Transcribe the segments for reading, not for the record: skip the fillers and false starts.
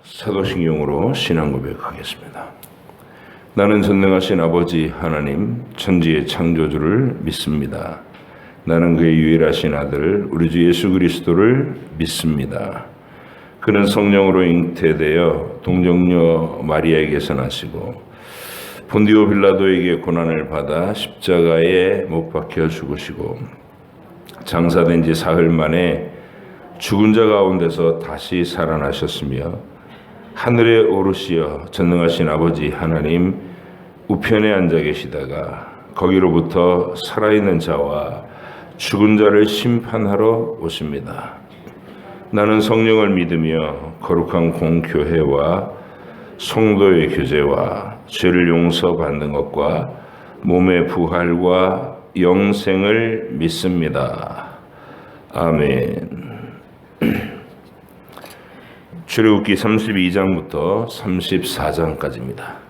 사도신경으로 신앙 고백하겠습니다. 나는 전능하신 아버지 하나님 천지의 창조주를 믿습니다. 나는 그의 유일하신 아들 우리 주 예수 그리스도를 믿습니다. 그는 성령으로 잉태되어 동정녀 마리아에게서 나시고 본디오 빌라도에게 고난을 받아 십자가에 못 박혀 죽으시고 장사된 지 사흘 만에 죽은 자 가운데서 다시 살아나셨으며 하늘에 오르시어 전능하신 아버지 하나님 우편에 앉아 계시다가 거기로부터 살아있는 자와 죽은 자를 심판하러 오십니다. 나는 성령을 믿으며 거룩한 공교회와 성도의 교제와 죄를 용서받는 것과 몸의 부활과 영생을 믿습니다. 아멘. 출애굽기 32장부터 34장까지입니다.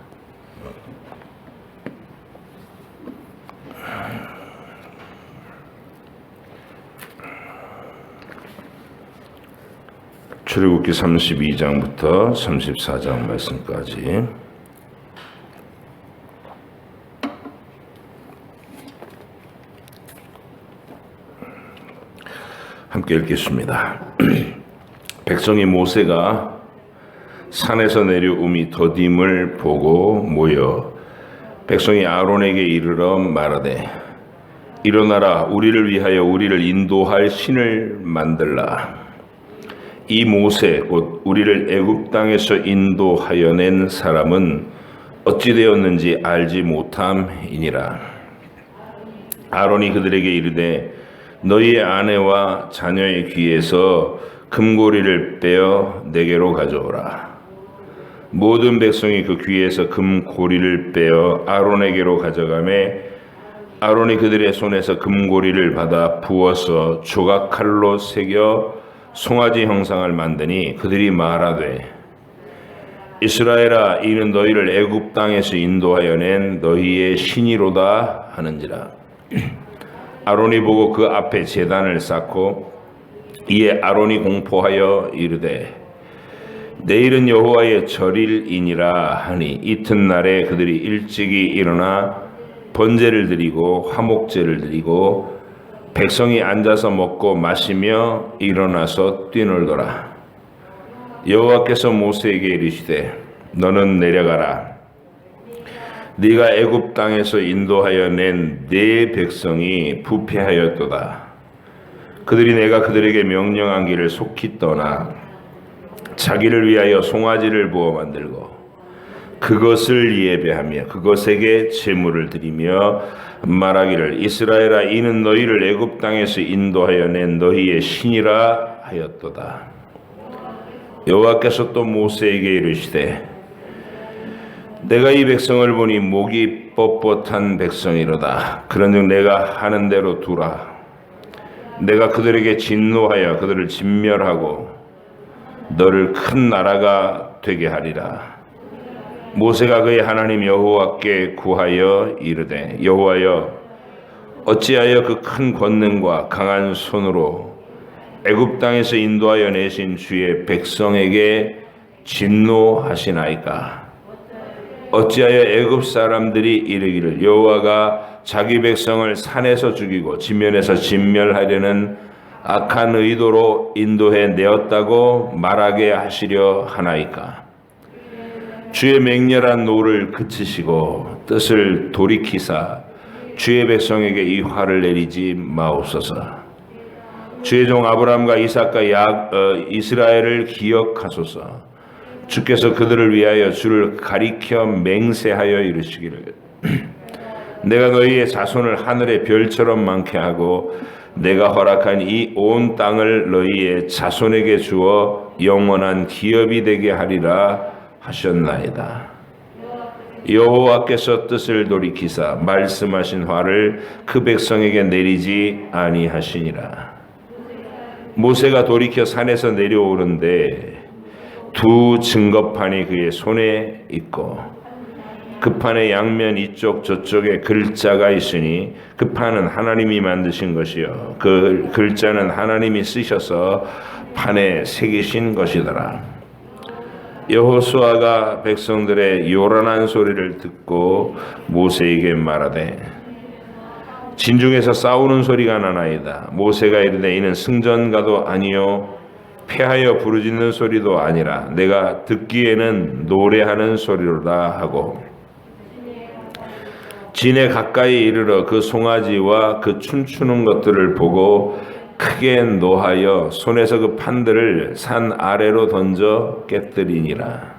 출애굽기 32장부터 34장 말씀까지 함께 읽겠습니다. 백성이 모세가 산에서 내려옴이 더딤을 보고 모여 백성이 아론에게 이르러 말하되 일어나라 우리를 위하여 우리를 인도할 신을 만들라. 이 모세 곧 우리를 애굽 땅에서 인도하여 낸 사람은 어찌 되었는지 알지 못함이니라. 아론이 그들에게 이르되 너희의 아내와 자녀의 귀에서 금고리를 빼어 내게로 가져오라. 모든 백성이 그 귀에서 금고리를 빼어 아론에게로 가져가매 아론이 그들의 손에서 금고리를 받아 부어서 조각칼로 새겨 송아지 형상을 만드니 그들이 말하되 이스라엘아 이는 너희를 애굽 땅에서 인도하여 낸 너희의 신이로다 하는지라. 아론이 보고 그 앞에 제단을 쌓고 이에 아론이 공포하여 이르되 내일은 여호와의 절일이니라 하니 이튿날에 그들이 일찍이 일어나 번제를 드리고 화목제를 드리고 백성이 앉아서 먹고 마시며 일어나서 뛰놀더라. 여호와께서 모세에게 이르시되 너는 내려가라. 네가 애굽 땅에서 인도하여 낸 네 백성이 부패하였도다. 그들이 내가 그들에게 명령한 길을 속히 떠나 자기를 위하여 송아지를 부어 만들고 그것을 예배하며 그것에게 제물을 드리며 말하기를 이스라엘아 이는 너희를 애굽 땅에서 인도하여 낸 너희의 신이라 하였도다. 여호와께서 또 모세에게 이르시되 내가 이 백성을 보니 목이 뻣뻣한 백성이로다. 그런즉 내가 하는 대로 두라. 내가 그들에게 진노하여 그들을 진멸하고 너를 큰 나라가 되게 하리라. 모세가 그의 하나님 여호와께 구하여 이르되 여호와여 어찌하여 그 큰 권능과 강한 손으로 애굽 땅에서 인도하여 내신 주의 백성에게 진노하시나이까. 어찌하여 애굽 사람들이 이르기를 여호와가 자기 백성을 산에서 죽이고 지면에서 진멸하려는 악한 의도로 인도해 내었다고 말하게 하시려 하나이까. 주의 맹렬한 노를 그치시고 뜻을 돌이키사 주의 백성에게 이 화를 내리지 마옵소서. 주의 종 아브라함과 이삭과 이스라엘을 기억하소서. 주께서 그들을 위하여 주를 가리켜 맹세하여 이르시기를 내가 너희의 자손을 하늘의 별처럼 많게 하고 내가 허락한 이 온 땅을 너희의 자손에게 주어 영원한 기업이 되게 하리라 하셨나이다. 여호와께서 뜻을 돌이키사 말씀하신 화를 그 백성에게 내리지 아니하시니라. 모세가 돌이켜 산에서 내려오는데 두 증거판이 그의 손에 있고 그 판의 양면 이쪽 저쪽에 글자가 있으니 그 판은 하나님이 만드신 것이요 그 글자는 하나님이 쓰셔서 판에 새기신 것이더라. 여호수아가 백성들의 요란한 소리를 듣고 모세에게 말하되 진중에서 싸우는 소리가 나나이다. 모세가 이르되 이는 승전가도 아니요 패하여 부르짖는 소리도 아니라 내가 듣기에는 노래하는 소리로다 하고 진에 가까이 이르러 그 송아지와 그 춤추는 것들을 보고 크게 노하여 손에서 그 판들을 산 아래로 던져 깨뜨리니라.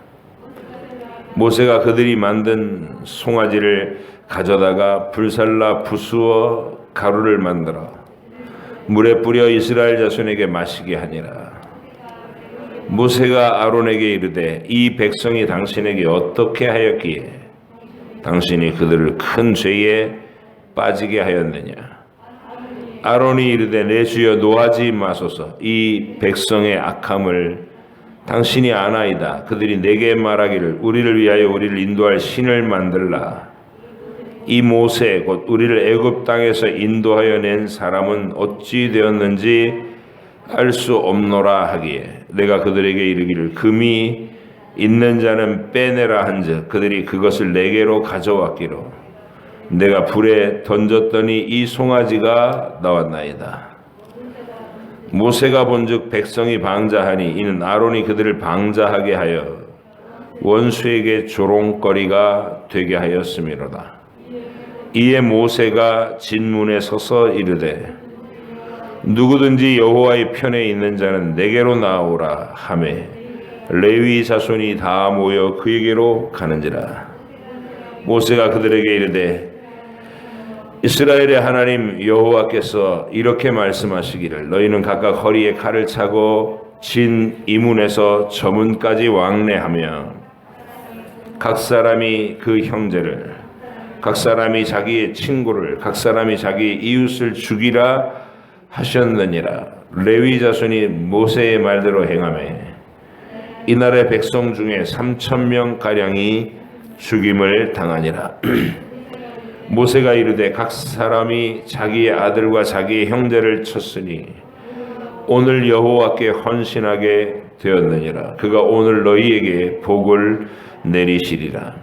모세가 그들이 만든 송아지를 가져다가 불살라 부수어 가루를 만들어 물에 뿌려 이스라엘 자손에게 마시게 하니라. 모세가 아론에게 이르되 이 백성이 당신에게 어떻게 하였기에 당신이 그들을 큰 죄에 빠지게 하였느냐. 아론이 이르되 내 주여 노하지 마소서. 이 백성의 악함을 당신이 아나이다. 그들이 내게 말하기를 우리를 위하여 우리를 인도할 신을 만들라. 이 모세 곧 우리를 애굽 땅에서 인도하여 낸 사람은 어찌 되었는지 알 수 없노라 하기에 내가 그들에게 이르기를 금이 있는 자는 빼내라 한즉 그들이 그것을 내게로 가져왔기로 내가 불에 던졌더니 이 송아지가 나왔나이다. 모세가 본즉 백성이 방자하니 이는 아론이 그들을 방자하게 하여 원수에게 조롱거리가 되게 하였음이로다. 이에 모세가 진문에 서서 이르되 누구든지 여호와의 편에 있는 자는 내게로 나오라 하매 레위 자손이 다 모여 그에게로 가는지라. 모세가 그들에게 이르되 이스라엘의 하나님 여호와께서 이렇게 말씀하시기를 너희는 각각 허리에 칼을 차고 진 이문에서 저문까지 왕래하며 각 사람이 그 형제를 각 사람이 자기의 친구를 각 사람이 자기 이웃을 죽이라 하셨느니라. 레위 자손이 모세의 말대로 행하매 이날의 백성 중에 3,000명 가량이 죽임을 당하니라. 모세가 이르되 각 사람이 자기의 아들과 자기의 형제를 쳤으니 오늘 여호와께 헌신하게 되었느니라. 그가 오늘 너희에게 복을 내리시리라.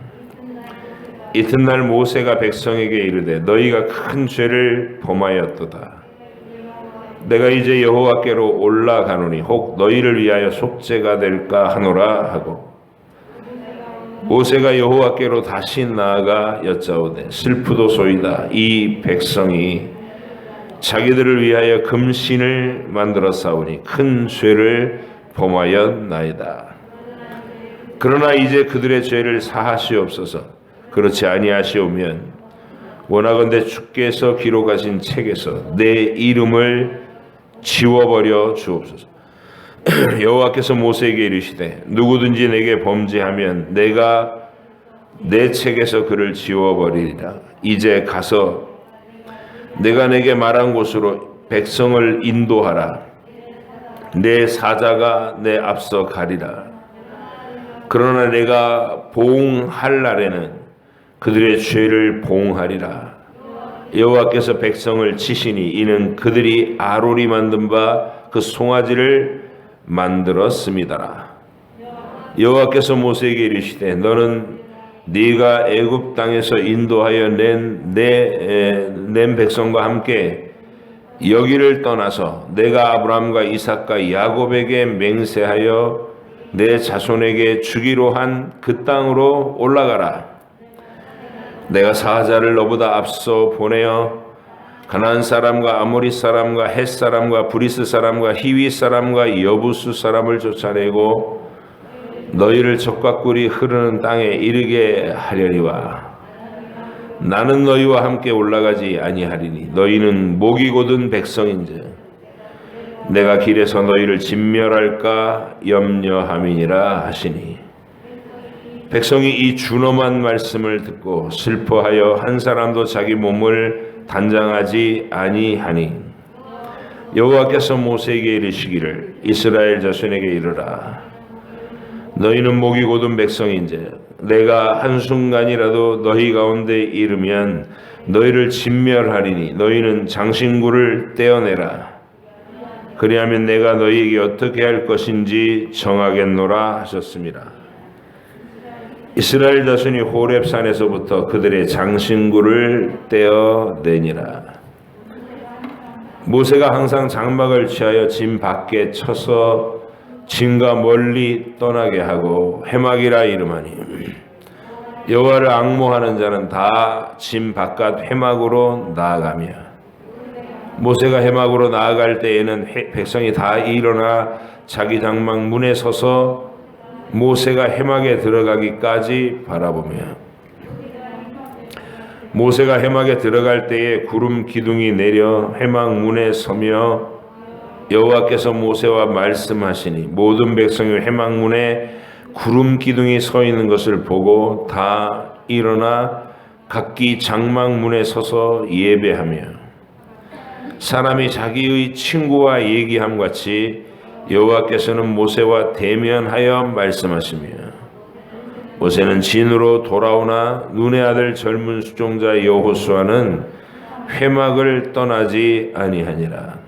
이튿날 모세가 백성에게 이르되 너희가 큰 죄를 범하였도다. 내가 이제 여호와께로 올라가노니 혹 너희를 위하여 속죄가 될까 하노라 하고 모세가 여호와께로 다시 나아가 여짜오되 슬프도소이다. 이 백성이 자기들을 위하여 금신을 만들어 싸우니 큰 죄를 범하였나이다. 그러나 이제 그들의 죄를 사하시옵소서. 그렇지 아니하시오면 원하건대 주께서 기록하신 책에서 내 이름을 지워버려 주옵소서. 여호와께서 모세에게 이르시되 누구든지 내게 범죄하면 내가 내 책에서 그를 지워버리리라. 이제 가서 내가 내게 말한 곳으로 백성을 인도하라. 내 사자가 내 앞서 가리라. 그러나 내가 보응할 날에는 그들의 죄를 보응하리라. 여호와께서 백성을 치시니 이는 그들이 아론이 만든 바 그 송아지를 만들었습니다. 여호와께서 모세에게 이르시되 너는 네가 애굽 땅에서 인도하여 낸 백성과 함께 여기를 떠나서 내가 아브라함과 이삭과 야곱에게 맹세하여 내 자손에게 주기로 한 그 땅으로 올라가라. 내가 사자를 너보다 앞서 보내어 가나안 사람과 아모리 사람과 헷 사람과 브리스 사람과 히위 사람과 여부수 사람을 쫓아내고 너희를 적과 꿀이 흐르는 땅에 이르게 하려니와 나는 너희와 함께 올라가지 아니하리니 너희는 목이 곧은 백성인즉 내가 길에서 너희를 진멸할까 염려함이니라 하시니 백성이 이 준엄한 말씀을 듣고 슬퍼하여 한 사람도 자기 몸을 단장하지 아니하니 여호와께서 모세에게 이르시기를 이스라엘 자손에게 이르라. 너희는 목이 곧은 백성인즉 내가 한순간이라도 너희 가운데 이르면 너희를 진멸하리니 너희는 장신구를 떼어내라. 그리하면 내가 너희에게 어떻게 할 것인지 정하겠노라 하셨습니다. 이스라엘 자손이 호렙산에서부터 그들의 장신구를 떼어내니라. 모세가 항상 장막을 취하여 진 밖에 쳐서 진과 멀리 떠나게 하고 회막이라 이름하니 여호와를 앙모하는 자는 다 진 바깥 회막으로 나아가며 모세가 회막으로 나아갈 때에는 백성이 다 일어나 자기 장막 문에 서서 모세가 회막에 들어가기까지 바라보며 모세가 회막에 들어갈 때에 구름 기둥이 내려 회막 문에 서며 여호와께서 모세와 말씀하시니 모든 백성이 회막 문에 구름 기둥이 서 있는 것을 보고 다 일어나 각기 장막 문에 서서 예배하며 사람이 자기의 친구와 얘기함 같이 여호와께서는 모세와 대면하여 말씀하시며 모세는 진으로 돌아오나 눈의 아들 젊은 수종자 여호수아는 회막을 떠나지 아니하니라.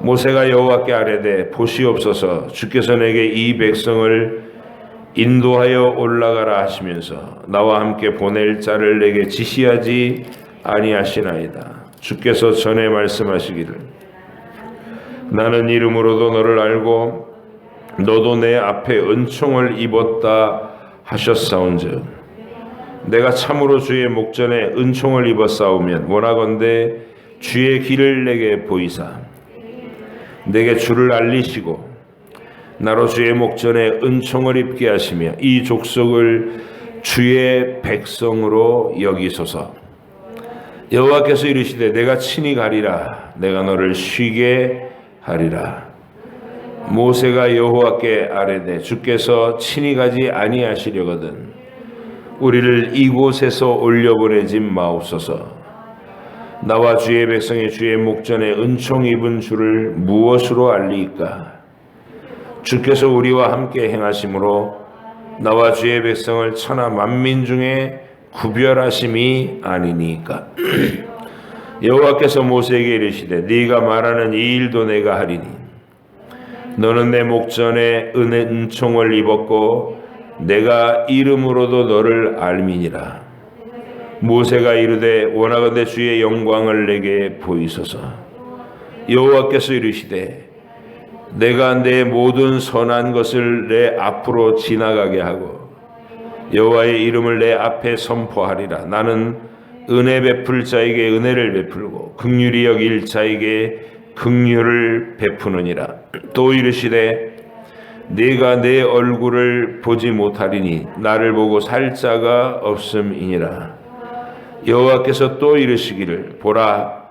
모세가 여호와께 아뢰되 보시옵소서 주께서 내게 이 백성을 인도하여 올라가라 하시면서 나와 함께 보낼 자를 내게 지시하지 아니하시나이다. 주께서 전에 말씀하시기를 나는 이름으로도 너를 알고 너도 내 앞에 은총을 입었다 하셨사온즉 내가 참으로 주의 목전에 은총을 입었사오면 원하건대 주의 길을 내게 보이사 내게 주를 알리시고 나로 주의 목전에 은총을 입게 하시며 이 족속을 주의 백성으로 여기소서. 여호와께서 이르시되 내가 친히 가리라 내가 너를 쉬게 하리라. 모세가 여호와께 아뢰되 주께서 친히 가지 아니하시려거든 우리를 이곳에서 올려보내지 마옵소서. 나와 주의 백성이 주의 목전에 은총 입은 줄을 무엇으로 알리이까? 주께서 우리와 함께 행하심으로 나와 주의 백성을 천하 만민 중에 구별하심이 아니니까. 여호와께서 모세에게 이르시되 네가 말하는 이 일도 내가 하리니 너는 내 목전에 은총을 입었고 내가 이름으로도 너를 알미니라. 모세가 이르되 원하건대 주의 영광을 내게 보이소서. 여호와께서 이르시되 내가 내 모든 선한 것을 내 앞으로 지나가게 하고 여호와의 이름을 내 앞에 선포하리라. 나는 은혜 베풀 자에게 은혜를 베풀고 긍휼히 여길 자에게 긍휼을 베푸느니라. 또 이르시되 네가 내 얼굴을 보지 못하리니 나를 보고 살 자가 없음이니라. 여호와께서 또 이르시기를 보라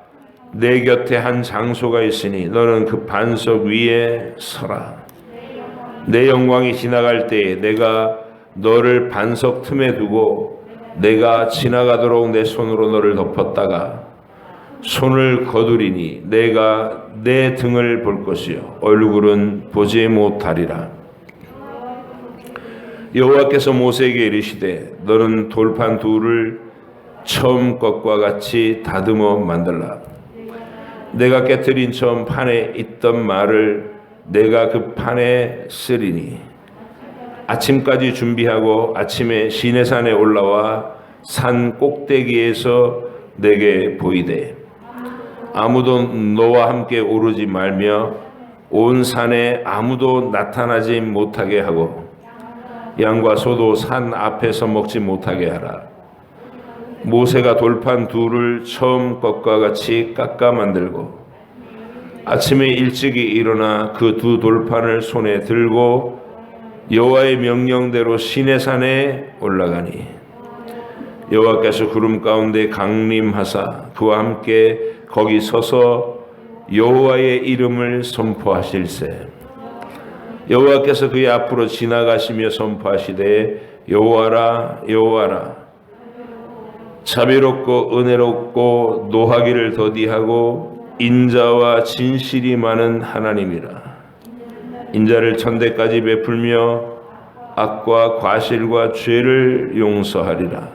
내 곁에 한 장소가 있으니 너는 그 반석 위에 서라. 내 영광이 지나갈 때에 내가 너를 반석 틈에 두고 내가 지나가도록 내 손으로 너를 덮었다가 손을 거두리니 내가 내 등을 볼 것이요 얼굴은 보지 못하리라. 여호와께서 모세에게 이르시되 너는 돌판 둘을 처음 것과 같이 다듬어 만들라. 내가 깨트린 처음 판에 있던 말을 내가 그 판에 쓰리니 아침까지 준비하고 아침에 시내산에 올라와 산 꼭대기에서 내게 보이되 아무도 너와 함께 오르지 말며 온 산에 아무도 나타나지 못하게 하고 양과 소도 산 앞에서 먹지 못하게 하라. 모세가 돌판 둘을 처음 것과 같이 깎아 만들고 아침에 일찍이 일어나 그 두 돌판을 손에 들고 여호와의 명령대로 시내산에 올라가니 여호와께서 구름 가운데 강림하사 그와 함께 거기 서서 여호와의 이름을 선포하실세. 여호와께서 그의 앞으로 지나가시며 선포하시되 여호와라 여호와라 자비롭고 은혜롭고 노하기를 더디하고 인자와 진실이 많은 하나님이라. 인자를 천대까지 베풀며 악과 과실과 죄를 용서하리라.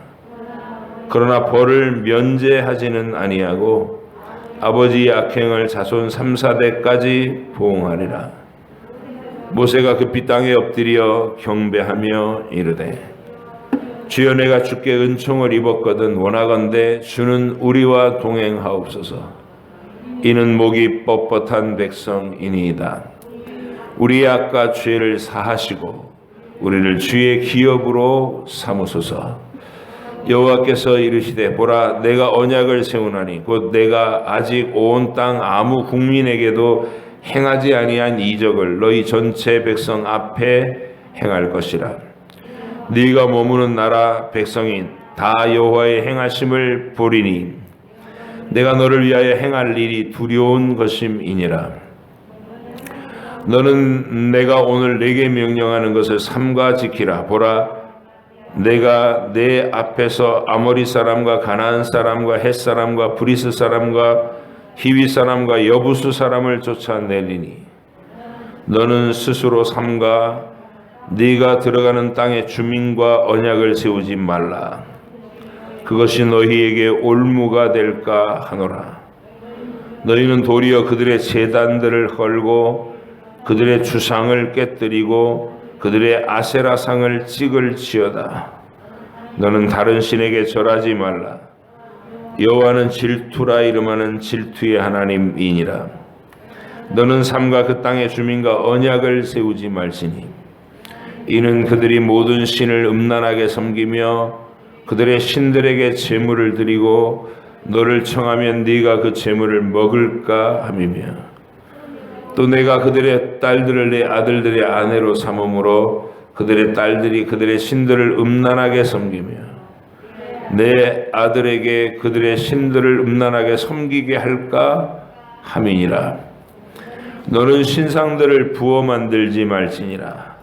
그러나 벌을 면제하지는 아니하고 아버지의 악행을 자손 3, 4대까지 보응하리라. 모세가 급히 땅에 엎드려 경배하며 이르되 주여 내가 주께 은총을 입었거든 원하건대 주는 우리와 동행하옵소서. 이는 목이 뻣뻣한 백성이니이다. 우리의 악과 죄를 사하시고 우리를 주의 기업으로 삼으소서. 여호와께서 이르시되 보라 내가 언약을 세우나니 곧 내가 아직 온 땅 아무 국민에게도 행하지 아니한 이적을 너희 전체 백성 앞에 행할 것이라. 네가 머무는 나라 백성이 다 여호와의 행하심을 보리니 내가 너를 위하여 행할 일이 두려운 것임이니라. 너는 내가 오늘 네게 명령하는 것을 삼가 지키라. 보라 내가 내 앞에서 아모리 사람과 가나안 사람과 헷 사람과 브리스 사람과 히위 사람과 여부수 사람을 쫓아내리니 너는 스스로 삼가 네가 들어가는 땅의 주민과 언약을 세우지 말라. 그것이 너희에게 올무가 될까 하노라. 너희는 도리어 그들의 제단들을 헐고 그들의 주상을 깨뜨리고 그들의 아세라상을 찍을지어다. 너는 다른 신에게 절하지 말라. 여호와는 질투라 이름하는 질투의 하나님이니라. 너는 삼가 그 땅의 주민과 언약을 세우지 말지니 이는 그들이 모든 신을 음란하게 섬기며 그들의 신들에게 제물을 드리고 너를 청하면 네가 그 제물을 먹을까 함이며 또 내가 그들의 딸들을 내 아들들의 아내로 삼음으로 그들의 딸들이 그들의 신들을 음란하게 섬기며 내 아들에게 그들의 신들을 음란하게 섬기게 할까 함이니라. 너는 신상들을 부어 만들지 말지니라.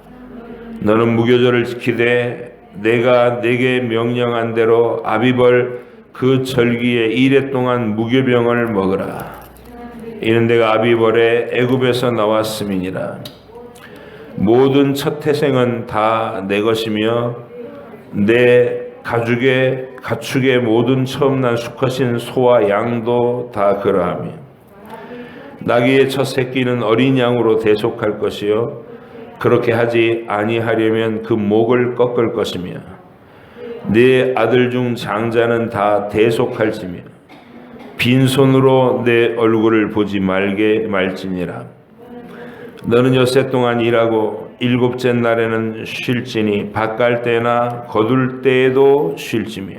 너는 무교절을 지키되 내가 네게 명령한 대로 아비벌 그 절기에 이레 동안 무교병을 먹으라. 이는 내가 아비벌에 애굽에서 나왔음이니라. 모든 첫 태생은 다 내 것이며 내 가축의 모든 처음 난 수컷인 소와 양도 다 그러하며 나귀의 첫 새끼는 어린 양으로 대속할 것이요 그렇게 하지 아니하려면 그 목을 꺾을 것이며 네 아들 중 장자는 다 대속할지며 빈손으로 내 얼굴을 보지 말지니라. 너는 엿새 동안 일하고 일곱째 날에는 쉴지니 밭갈 때나 거둘 때에도 쉴지며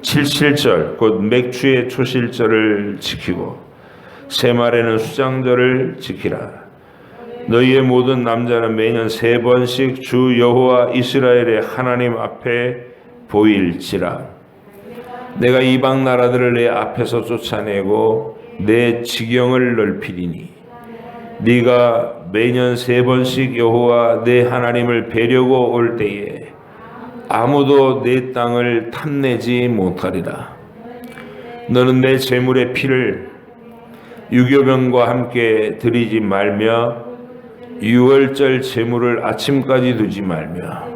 칠칠절 곧 맥주의 초실절을 지키고 새말에는 수장절을 지키라. 너희의 모든 남자는 매년 3번씩 주 여호와 이스라엘의 하나님 앞에 보일지라. 내가 이방 나라들을 내 앞에서 쫓아내고 내 지경을 넓히리니 네가 매년 3번씩 여호와 내 하나님을 뵈려고 올 때에 아무도 내 땅을 탐내지 못하리라. 너는 내 제물의 피를 유교병과 함께 드리지 말며 유월절 제물을 아침까지 두지 말며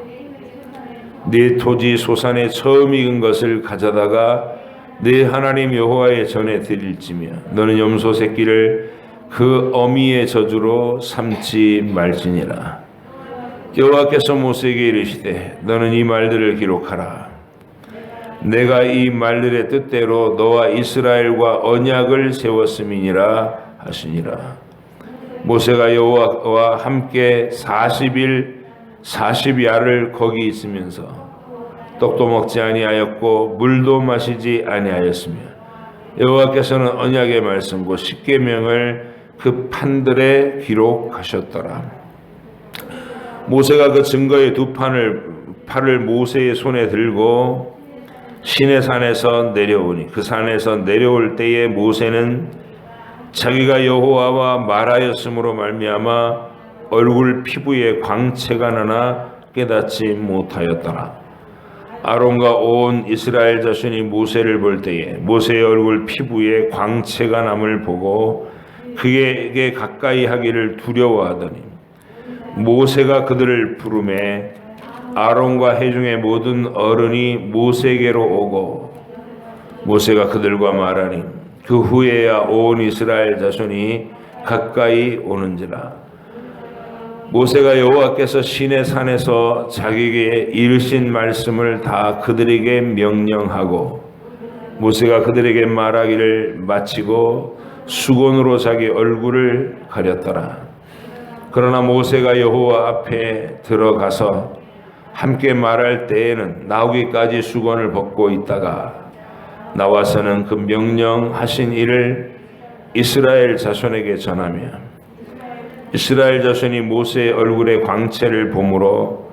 네 토지 소산에 처음 익은 것을 가져다가 네 하나님 여호와의 전에 드릴지며 너는 염소 새끼를 그 어미의 저주로 삼지 말지니라. 여호와께서 모세에게 이르시되 너는 이 말들을 기록하라. 내가 이 말들의 뜻대로 너와 이스라엘과 언약을 세웠음이니라 하시니라. 모세가 여호와와 함께 40일 40야를 거기 있으면서 떡도 먹지 아니하였고 물도 마시지 아니하였으며 여호와께서는 언약의 말씀 곧 십계명을 그 판들에 기록하셨더라. 모세가 그 증거의 두 팔을 모세의 손에 들고 시내산에서 내려오니 그 산에서 내려올 때에 모세는 자기가 여호와와 말하였으므로 말미암아 얼굴 피부에 광채가 나나 깨닫지 못하였더라. 아론과 온 이스라엘 자손이 모세를 볼 때에 모세의 얼굴 피부에 광채가 남을 보고 그에게 가까이 하기를 두려워하더니 모세가 그들을 부르매 아론과 회중의 모든 어른이 모세에게로 오고 모세가 그들과 말하니 그 후에야 온 이스라엘 자손이 가까이 오는지라. 모세가 여호와께서 시내 산에서 자기에게 이르신 말씀을 다 그들에게 명령하고 모세가 그들에게 말하기를 마치고 수건으로 자기 얼굴을 가렸더라. 그러나 모세가 여호와 앞에 들어가서 함께 말할 때에는 나오기까지 수건을 벗고 있다가 나와서는 그 명령하신 일을 이스라엘 자손에게 전하며 이스라엘 자손이 모세의 얼굴의 광채를 보므로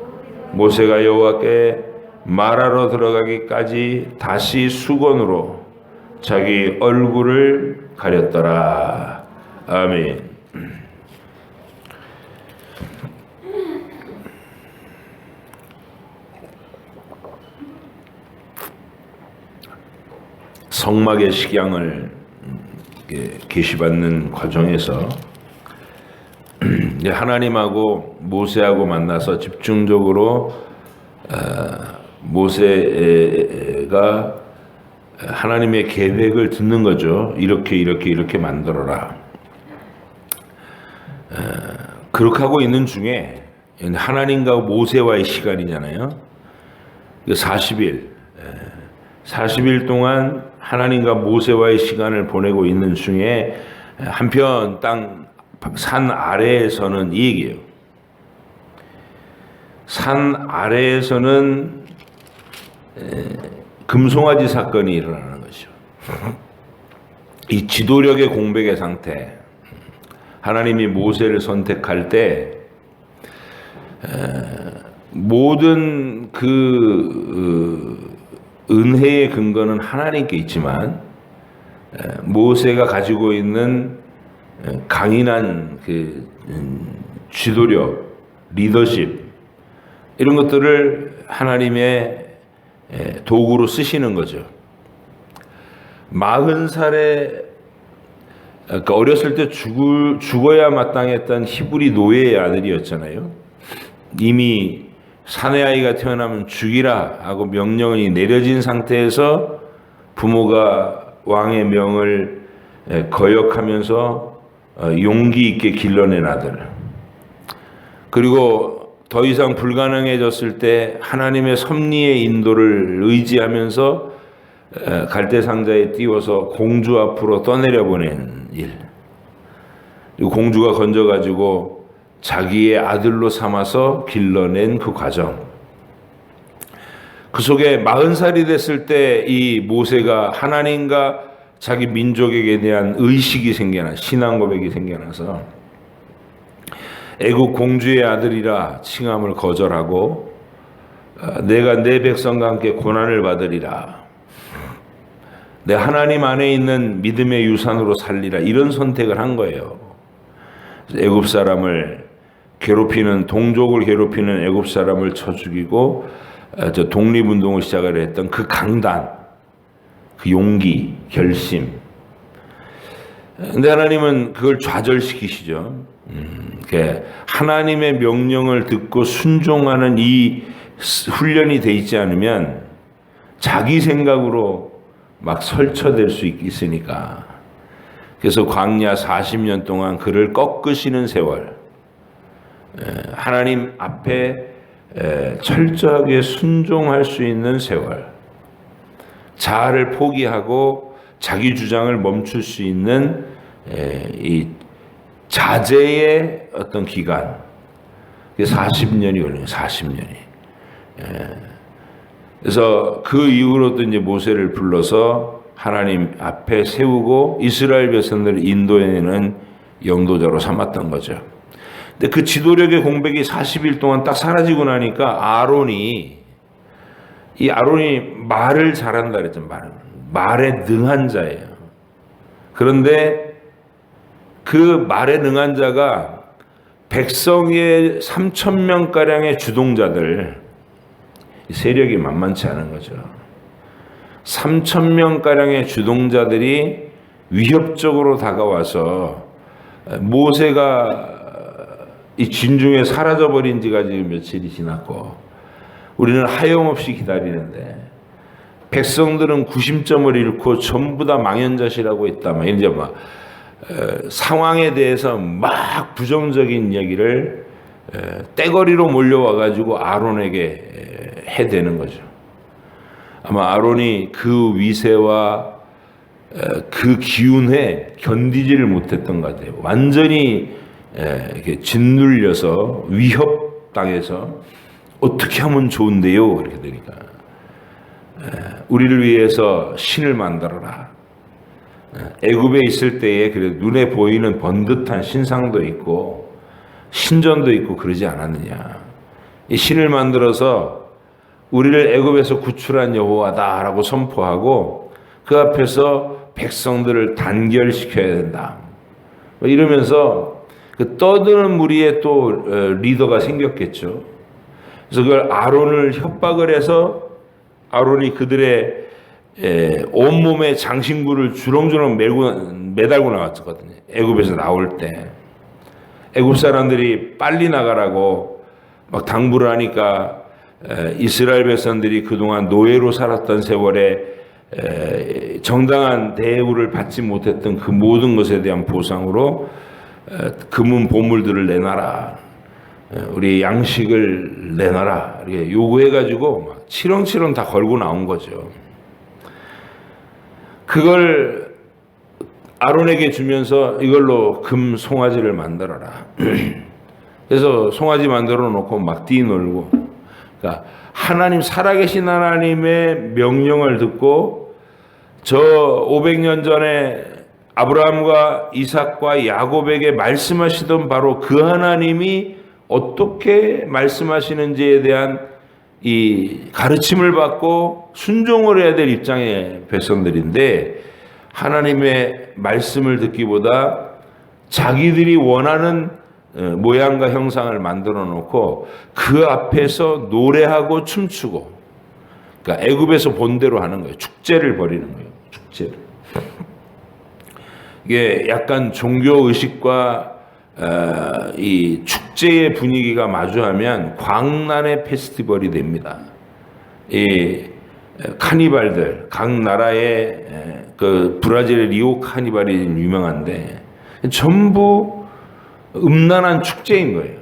모세가 여호와께 말하러 들어가기까지 다시 수건으로 자기 얼굴을 가렸더라. 아멘. 성막의 식양을 계시받는 과정에서 하나님하고 모세하고 만나서 집중적으로 모세가 하나님의 계획을 듣는 거죠. 이렇게 만들어라. 그렇게 하고 있는 중에 하나님과 모세와의 시간이잖아요. 40일 동안 하나님과 모세와의 시간을 보내고 있는 중에 한편 산 아래에서는 이 얘기예요. 산 아래에서는 금송아지 사건이 일어나는 것이죠. 이 지도력의 공백의 상태. 하나님이 모세를 선택할 때 모든 은혜의 근거는 하나님께 있지만 모세가 가지고 있는 강인한 지도력, 리더십 이런 것들을 하나님의 도구로 쓰시는 거죠. 40살에 그러니까 어렸을 때 죽어야 마땅했던 히브리 노예의 아들이었잖아요. 이미 사내 아이가 태어나면 죽이라 하고 명령이 내려진 상태에서 부모가 왕의 명을 거역하면서 용기 있게 길러낸 아들. 그리고 더 이상 불가능해졌을 때 하나님의 섭리의 인도를 의지하면서 갈대 상자에 띄워서 공주 앞으로 떠내려 보낸 일. 그리고 공주가 건져가지고 자기의 아들로 삼아서 길러낸 그 과정. 그 속에 40살이 됐을 때 이 모세가 하나님과 자기 민족에게 대한 의식이 생겨나 신앙 고백이 생겨나서 애국 공주의 아들이라 칭함을 거절하고 내가 내 백성과 함께 고난을 받으리라. 내 하나님 안에 있는 믿음의 유산으로 살리라. 이런 선택을 한 거예요. 애굽 사람을 괴롭히는 동족을 괴롭히는 애굽 사람을 쳐 죽이고 독립운동을 시작을 했던 그 강단, 그 용기, 결심. 근데 하나님은 그걸 좌절시키시죠. 하나님의 명령을 듣고 순종하는 이 훈련이 돼 있지 않으면 자기 생각으로 막 설쳐될 수 있으니까. 그래서 광야 40년 동안 그를 꺾으시는 세월, 하나님 앞에 철저하게 순종할 수 있는 세월, 자아를 포기하고 자기 주장을 멈출 수 있는 이 자제의 어떤 기간, 40년이 걸려요. 40년이. 그래서 그 이후로도 이제 모세를 불러서 하나님 앞에 세우고 이스라엘 백성들을 인도해내는 영도자로 삼았던 거죠. 근데 그 지도력의 공백이 40일 동안 딱 사라지고 나니까 아론이 말을 잘한다 그랬죠. 말에 능한 자예요. 그런데 그 말에 능한 자가 백성의 3,000명가량의 주동자들, 세력이 만만치 않은 거죠. 3,000명가량의 주동자들이 위협적으로 다가와서 모세가 이 진중에 사라져버린 지가 지금 며칠이 지났고 우리는 하염없이 기다리는데 백성들은 구심점을 잃고 전부 다 망연자실하고 있다. 이제 상황에 대해서 막 부정적인 이야기를 떼거리로 몰려와 가지고 아론에게 해대는 거죠. 아마 아론이 그 위세와 그 기운에 견디지를 못했던 것 같아요. 완전히 이렇게 짓눌려서 위협당해서 어떻게 하면 좋은데요? 이렇게 되니까 우리를 위해서 신을 만들어라. 애굽에 있을 때에 그래도 눈에 보이는 번듯한 신상도 있고 신전도 있고 그러지 않았느냐. 이 신을 만들어서 우리를 애굽에서 구출한 여호와다라고 선포하고 그 앞에서 백성들을 단결시켜야 된다. 이러면서 그 떠드는 무리에 또 리더가 생겼겠죠. 그래서 그걸 아론을 협박을 해서 아론이 그들의 온몸에 장신구를 주렁주렁 매달고 나왔거든요. 애굽에서 나올 때 애굽 사람들이 빨리 나가라고 막 당부를 하니까 이스라엘 백성들이 그동안 노예로 살았던 세월에 정당한 대우를 받지 못했던 그 모든 것에 대한 보상으로 금은 보물들을 내놔라, 우리 양식을 내놔라 이렇게 요구해가지고 막 치렁치렁 다 걸고 나온 거죠. 그걸 아론에게 주면서 이걸로 금 송아지를 만들어라. 그래서 송아지 만들어 놓고 막 뛰놀고, 그러니까 하나님, 살아계신 하나님의 명령을 듣고 저 500년 전에 아브라함과 이삭과 야곱에게 말씀하시던 바로 그 하나님이 어떻게 말씀하시는지에 대한 이 가르침을 받고 순종을 해야 될 입장의 백성들인데, 하나님의 말씀을 듣기보다 자기들이 원하는 모양과 형상을 만들어 놓고 그 앞에서 노래하고 춤추고, 그러니까 애굽에서 본대로 하는 거예요. 축제를 벌이는 거예요. 축제를. 이게 약간 종교 의식과 이 축제의 분위기가 마주하면 광란의 페스티벌이 됩니다. 이 카니발들, 각 나라의 그 브라질의 리오 카니발이 유명한데 전부 음란한 축제인 거예요.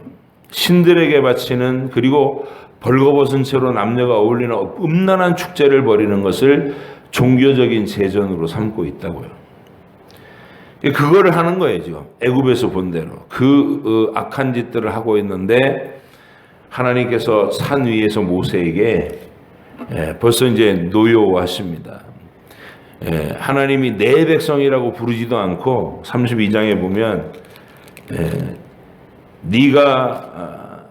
신들에게 바치는, 그리고 벌거벗은 채로 남녀가 어울리는 음란한 축제를 벌이는 것을 종교적인 제전으로 삼고 있다고요. 그거를 하는 거예요, 지금. 애굽에서 본 대로. 그 악한 짓들을 하고 있는데, 하나님께서 산 위에서 모세에게 벌써 이제 노여워하십니다. 하나님이 내 백성이라고 부르지도 않고 32장에 보면 네가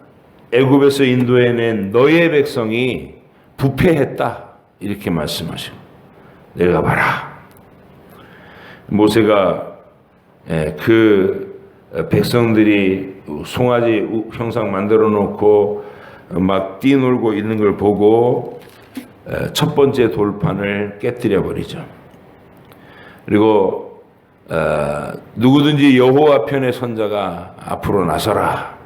애굽에서 인도해낸 너의 백성이 부패했다 이렇게 말씀하시고, 내가 봐라. 모세가 그 백성들이 송아지 형상 만들어 놓고 막 뛰놀고 있는 걸 보고 첫 번째 돌판을 깨뜨려 버리죠. 그리고 누구든지 여호와 편의 선자가 앞으로 나서라.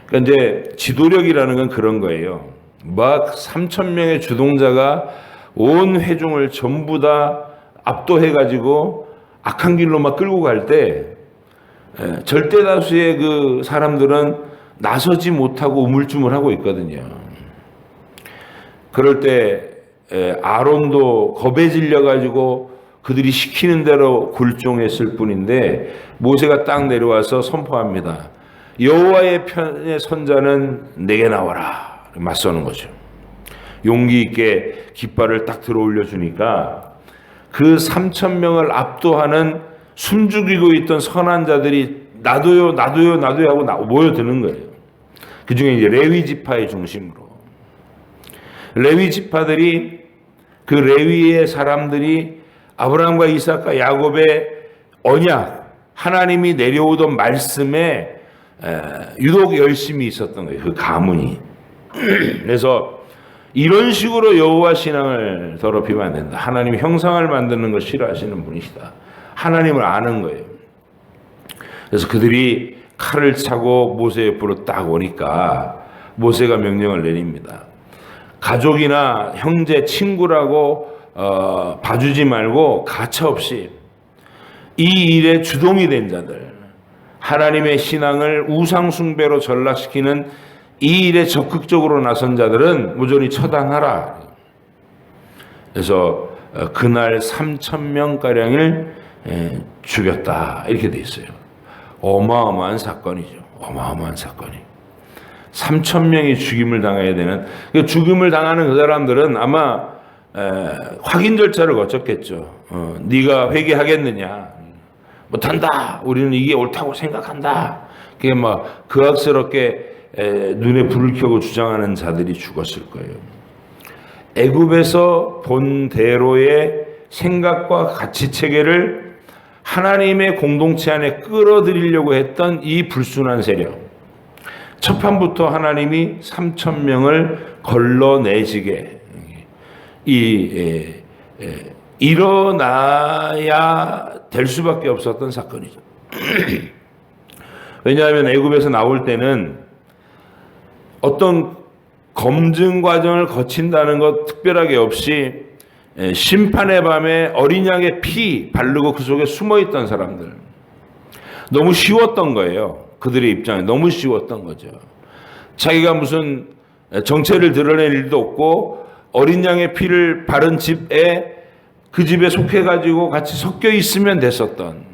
그러니까 이제 지도력이라는 건 그런 거예요. 막 3,000명의 주동자가 온 회중을 전부 다 압도해가지고 악한 길로 막 끌고 갈 때 절대 다수의 그 사람들은 나서지 못하고 우물쭈물하고 있거든요. 그럴 때 아론도 겁에 질려가지고 그들이 시키는 대로 굴종했을 뿐인데, 모세가 딱 내려와서 선포합니다. 여호와의 편의 선자는 내게 나와라. 맞서는 거죠. 용기 있게 깃발을 딱 들어 올려주니까 그 3,000명을 압도하는 숨죽이고 있던 선한 자들이 나도요 하고 모여드는 거예요. 그 중에 이제 레위 지파의 중심으로. 레위 지파들이, 그 레위의 사람들이 아브라함과 이삭과 야곱의 언약, 하나님이 내려오던 말씀에 유독 열심히 있었던 거예요. 그 가문이. 그래서 이런 식으로 여호와 신앙을 더럽히면 안 된다. 하나님 형상을 만드는 걸 싫어하시는 분이시다. 하나님을 아는 거예요. 그래서 그들이 칼을 차고 모세 옆으로 딱 오니까 모세가 명령을 내립니다. 가족이나 형제, 친구라고 봐주지 말고 가차없이 이 일에 주동이 된 자들, 하나님의 신앙을 우상 숭배로 전락시키는 이 일에 적극적으로 나선 자들은 무조건이 처단하라. 그래서 그날 3,000명가량을 죽였다 이렇게 돼 있어요. 어마어마한 사건이죠. 어마어마한 사건이. 3,000명이 죽임을 당해야 되는, 죽임을 당하는 그 사람들은 아마 확인 절차를 거쳤겠죠. 네가 회개하겠느냐? 못한다. 우리는 이게 옳다고 생각한다. 그게 막 극악스럽게 눈에 불을 켜고 주장하는 자들이 죽었을 거예요. 애굽에서 본 대로의 생각과 가치 체계를 하나님의 공동체 안에 끌어들이려고 했던 이 불순한 세력. 첫 판부터 하나님이 3,000명을 걸러내시게 일어나야 될 수밖에 없었던 사건이죠. 왜냐하면 애굽에서 나올 때는 어떤 검증 과정을 거친다는 것 특별하게 없이 심판의 밤에 어린 양의 피 바르고 그 속에 숨어있던 사람들. 너무 쉬웠던 거예요. 그들의 입장에 너무 쉬웠던 거죠. 자기가 무슨 정체를 드러낼 일도 없고 어린 양의 피를 바른 집에 그 집에 속해가지고 같이 섞여 있으면 됐었던.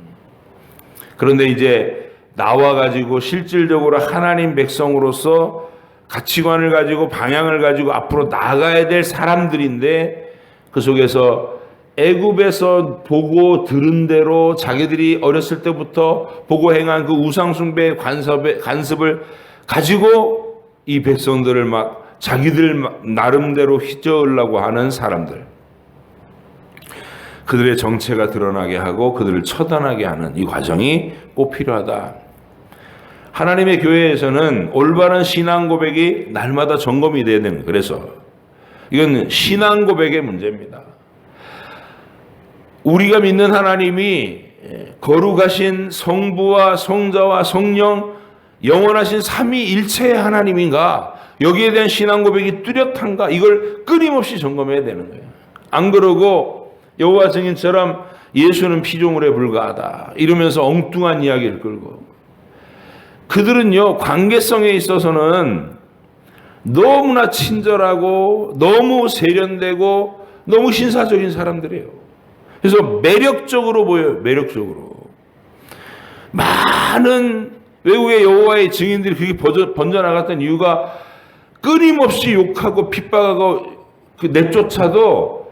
그런데 이제 나와가지고 실질적으로 하나님 백성으로서 가치관을 가지고 방향을 가지고 앞으로 나아가야 될 사람들인데 그 속에서 애굽에서 보고 들은 대로 자기들이 어렸을 때부터 보고 행한 그 우상숭배 간섭을 가지고 이 백성들을 막 자기들 나름대로 휘저으려고 하는 사람들. 그들의 정체가 드러나게 하고 그들을 처단하게 하는 이 과정이 꼭 필요하다. 하나님의 교회에서는 올바른 신앙 고백이 날마다 점검이 돼야 되는 거예요. 그래서 이건 신앙 고백의 문제입니다. 우리가 믿는 하나님이 거룩하신 성부와 성자와 성령 영원하신 삼위일체의 하나님인가? 여기에 대한 신앙 고백이 뚜렷한가? 이걸 끊임없이 점검해야 되는 거예요. 안 그러고 여호와 증인처럼 예수는 피조물에 불과하다 이러면서 엉뚱한 이야기를 끌고, 그들은요 관계성에 있어서는 너무나 친절하고 너무 세련되고 너무 신사적인 사람들이에요. 그래서 매력적으로 보여요. 매력적으로. 많은 외국의 여호와의 증인들이 그게 번져나갔던 이유가 끊임없이 욕하고 핍박하고 내쫓아도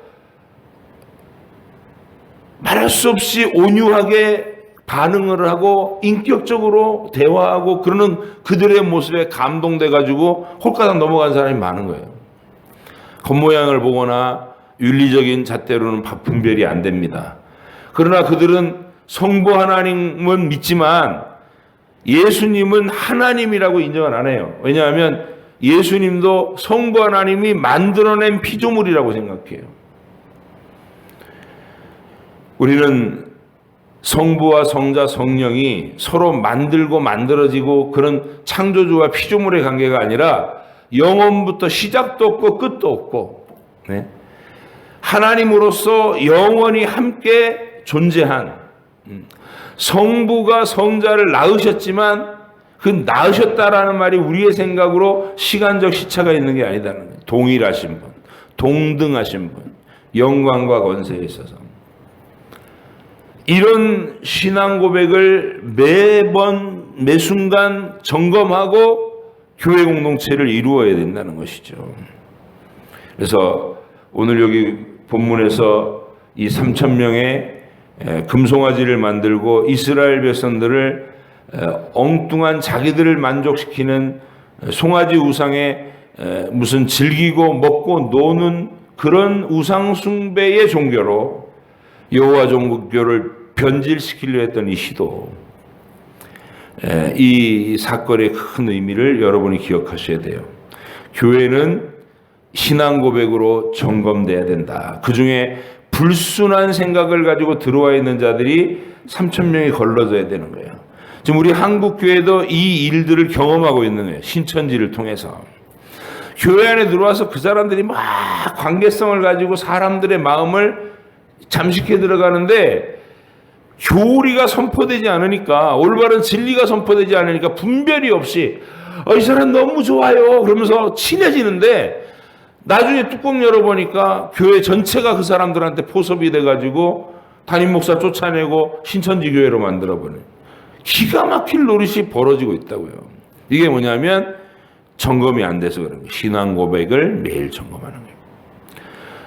말할 수 없이 온유하게 반응을 하고 인격적으로 대화하고 그러는 그들의 모습에 감동돼가지고 홀가닥 넘어간 사람이 많은 거예요. 겉모양을 보거나 윤리적인 잣대로는 분별이 안 됩니다. 그러나 그들은 성부 하나님은 믿지만 예수님은 하나님이라고 인정을 안 해요. 왜냐하면 예수님도 성부 하나님이 만들어낸 피조물이라고 생각해요. 우리는 성부와 성자 성령이 서로 만들고 만들어지고 그런 창조주와 피조물의 관계가 아니라 영원부터 시작도 없고 끝도 없고, 네? 하나님으로서 영원히 함께 존재한, 성부가 성자를 낳으셨지만 그 낳으셨다라는 말이 우리의 생각으로 시간적 시차가 있는 게 아니다는 거예요. 동일하신 분, 동등하신 분, 영광과 권세에 있어서. 이런 신앙 고백을 매번 매순간 점검하고 교회 공동체를 이루어야 된다는 것이죠. 그래서 오늘 여기 본문에서 이 3,000명의 금송아지를 만들고 이스라엘 백성들을 엉뚱한 자기들을 만족시키는 송아지 우상에 무슨 즐기고 먹고 노는 그런 우상 숭배의 종교로 여호와 종교를 변질시키려 했던 이 시도, 이 사건의 큰 의미를 여러분이 기억하셔야 돼요. 교회는 신앙 고백으로 점검돼야 된다. 그 중에 불순한 생각을 가지고 들어와 있는 자들이 3,000명이 걸러져야 되는 거예요. 지금 우리 한국 교회도 이 일들을 경험하고 있는 거예요. 신천지를 통해서. 교회 안에 들어와서 그 사람들이 막 관계성을 가지고 사람들의 마음을 잠식해 들어가는데 교리가 선포되지 않으니까, 올바른 진리가 선포되지 않으니까 분별이 없이 이 사람 너무 좋아요 그러면서 친해지는데, 나중에 뚜껑 열어보니까 교회 전체가 그 사람들한테 포섭이 돼가지고 담임 목사 쫓아내고 신천지 교회로 만들어버려요. 기가 막힐 노릇이 벌어지고 있다고요. 이게 뭐냐면 점검이 안 돼서 그런 거예요. 신앙 고백을 매일 점검하는 거예요.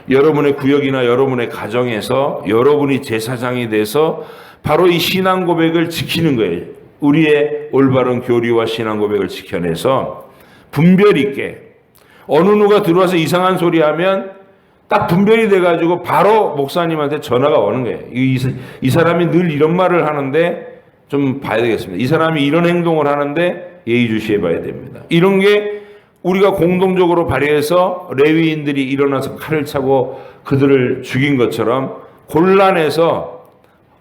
여러분의 구역이나 여러분의 가정에서 여러분이 제사장이 돼서 바로 이 신앙 고백을 지키는 거예요. 우리의 올바른 교리와 신앙 고백을 지켜내서 분별 있게, 어느 누가 들어와서 이상한 소리 하면 딱 분별이 돼가지고 바로 목사님한테 전화가 오는 거예요. 이 사람이 늘 이런 말을 하는데 좀 봐야 되겠습니다. 이 사람이 이런 행동을 하는데 예의주시해 봐야 됩니다. 이런 게 우리가 공동적으로 발휘해서 레위인들이 일어나서 칼을 차고 그들을 죽인 것처럼, 곤란해서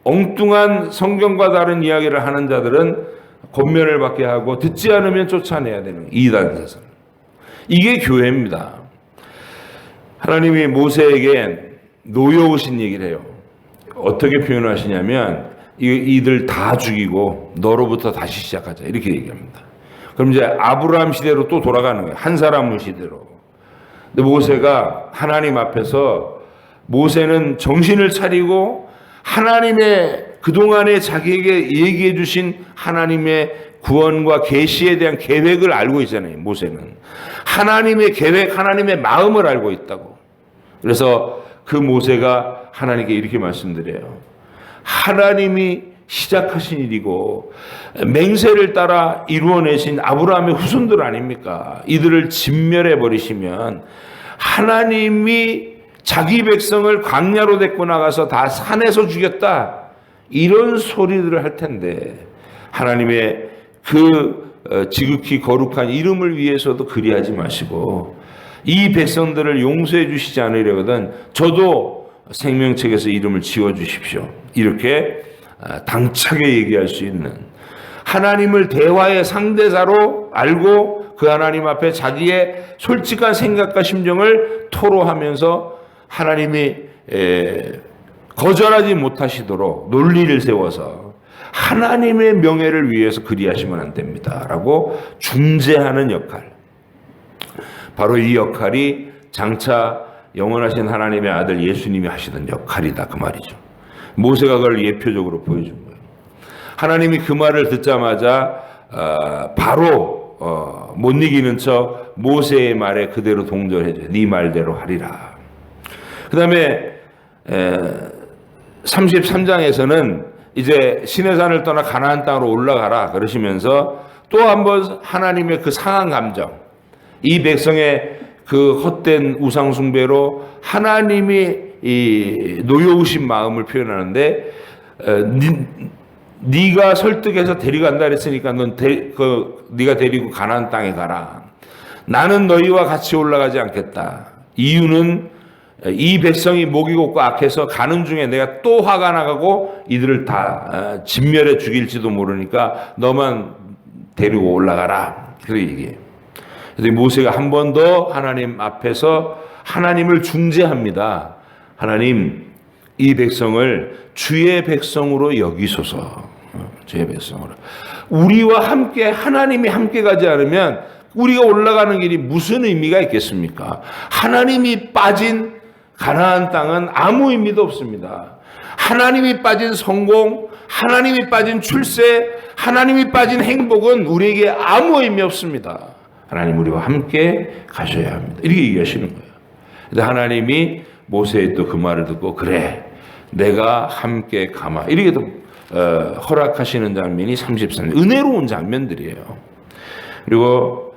엉뚱한 성경과 다른 이야기를 하는 자들은 권면을 받게 하고 듣지 않으면 쫓아내야 되는 이단에서. 이게 교회입니다. 하나님이 모세에게 노여우신 얘기를 해요. 어떻게 표현하시냐면 이들 다 죽이고 너로부터 다시 시작하자 이렇게 얘기합니다. 그럼 이제 아브라함 시대로 또 돌아가는 거예요. 한 사람의 시대로. 근데 모세가 하나님 앞에서, 모세는 정신을 차리고 하나님의 그동안에 자기에게 얘기해 주신 하나님의 구원과 계시에 대한 계획을 알고 있잖아요. 모세는 하나님의 계획, 하나님의 마음을 알고 있다고. 그래서 그 모세가 하나님께 이렇게 말씀드려요. 하나님이 시작하신 일이고 맹세를 따라 이루어내신 아브라함의 후손들 아닙니까? 이들을 진멸해 버리시면 하나님이 자기 백성을 광야로 데리고 나가서 다 산에서 죽였다, 이런 소리들을 할 텐데, 하나님의 그 지극히 거룩한 이름을 위해서도 그리하지 마시고 이 백성들을 용서해 주시지 않으려거든 저도 생명책에서 이름을 지워주십시오. 이렇게 당차게 얘기할 수 있는, 하나님을 대화의 상대자로 알고 그 하나님 앞에 자기의 솔직한 생각과 심정을 토로하면서 하나님이 거절하지 못하시도록 논리를 세워서 하나님의 명예를 위해서 그리하시면 안 됩니다 라고 중재하는 역할, 바로 이 역할이 장차 영원하신 하나님의 아들 예수님이 하시던 역할이다 그 말이죠. 모세가 그걸 예표적으로 보여준 거예요. 하나님이 그 말을 듣자마자 바로 못 이기는 척 모세의 말에 그대로 동절해줘요. 네 말대로 하리라. 그 다음에 33장에서는 이제 시내산을 떠나 가나안 땅으로 올라가라 그러시면서 또 한번 하나님의 그 상한 감정, 이 백성의 그 헛된 우상 숭배로 하나님이 이 노여우신 마음을 표현하는데, 네가 설득해서 데려간다 그랬으니까 네가 데리고 가나안 땅에 가라. 나는 너희와 같이 올라가지 않겠다. 이유는 이 백성이 목이 곱고 악해서 가는 중에 내가 또 화가 나가고 이들을 다 진멸해 죽일지도 모르니까 너만 데리고 올라가라. 그렇게 얘기해요. 그래서 모세가 한 번 더 하나님 앞에서 하나님을 중재합니다. 하나님, 이 백성을 주의 백성으로 여기소서. 주의 백성으로. 우리와 함께, 하나님이 함께 가지 않으면 우리가 올라가는 길이 무슨 의미가 있겠습니까? 하나님이 빠진 가나안 땅은 아무 의미도 없습니다. 하나님이 빠진 성공, 하나님이 빠진 출세, 하나님이 빠진 행복은 우리에게 아무 의미 없습니다. 하나님 우리와 함께 가셔야 합니다. 이렇게 얘기하시는 거예요. 근데 하나님이 모세의 또 그 말을 듣고 그래 내가 함께 가마 이렇게 또 허락하시는 장면이 33년 은혜로운 장면들이에요. 그리고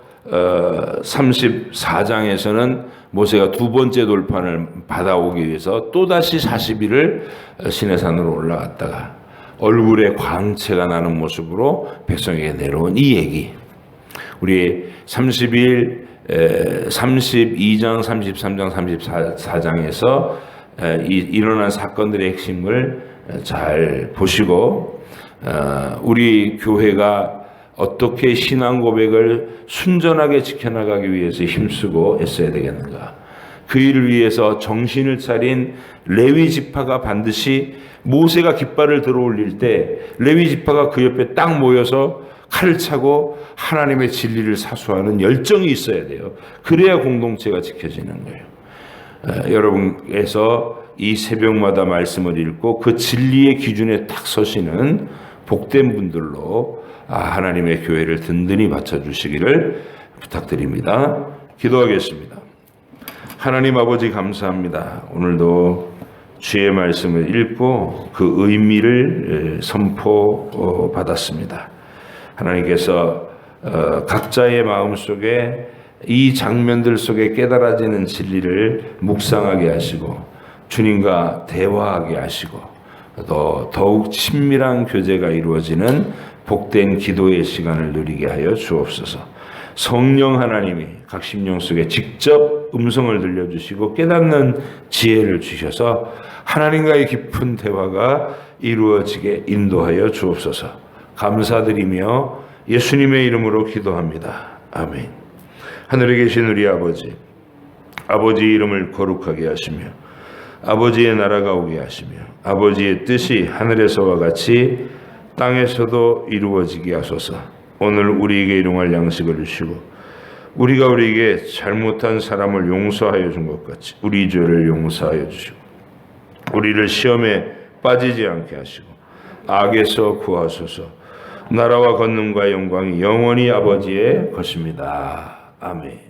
34장에서는 모세가 두 번째 돌판을 받아오기 위해서 또다시 40일을 시내산으로 올라갔다가 얼굴에 광채가 나는 모습으로 백성에게 내려온 이 얘기, 우리 32장, 33장, 34장에서 일어난 사건들의 핵심을 잘 보시고 우리 교회가 어떻게 신앙 고백을 순전하게 지켜나가기 위해서 힘쓰고 애써야 되겠는가, 그 일을 위해서 정신을 차린 레위 지파가 반드시 모세가 깃발을 들어 올릴 때 레위 지파가 그 옆에 딱 모여서 칼을 차고 하나님의 진리를 사수하는 열정이 있어야 돼요. 그래야 공동체가 지켜지는 거예요. 여러분께서 이 새벽마다 말씀을 읽고 그 진리의 기준에 딱 서시는 복된 분들로 하나님의 교회를 든든히 받쳐주시기를 부탁드립니다. 기도하겠습니다. 하나님 아버지 감사합니다. 오늘도 주의 말씀을 읽고 그 의미를 선포받았습니다. 하나님께서 각자의 마음속에 이 장면들 속에 깨달아지는 진리를 묵상하게 하시고 주님과 대화하게 하시고 또 더욱 친밀한 교제가 이루어지는 복된 기도의 시간을 누리게 하여 주옵소서. 성령 하나님이 각 심령 속에 직접 음성을 들려주시고 깨닫는 지혜를 주셔서 하나님과의 깊은 대화가 이루어지게 인도하여 주옵소서. 감사드리며 예수님의 이름으로 기도합니다. 아멘. 하늘에 계신 우리 아버지, 아버지의 이름을 거룩하게 하시며 아버지의 나라가 오게 하시며 아버지의 뜻이 하늘에서와 같이 땅에서도 이루어지게 하소서. 오늘 우리에게 일용할 양식을 주시고 우리가 우리에게 잘못한 사람을 용서하여 준 것 같이 우리 죄를 용서하여 주시고 우리를 시험에 빠지지 않게 하시고 악에서 구하소서. 나라와 권능과 영광이 영원히 아버지의 것입니다. 아멘.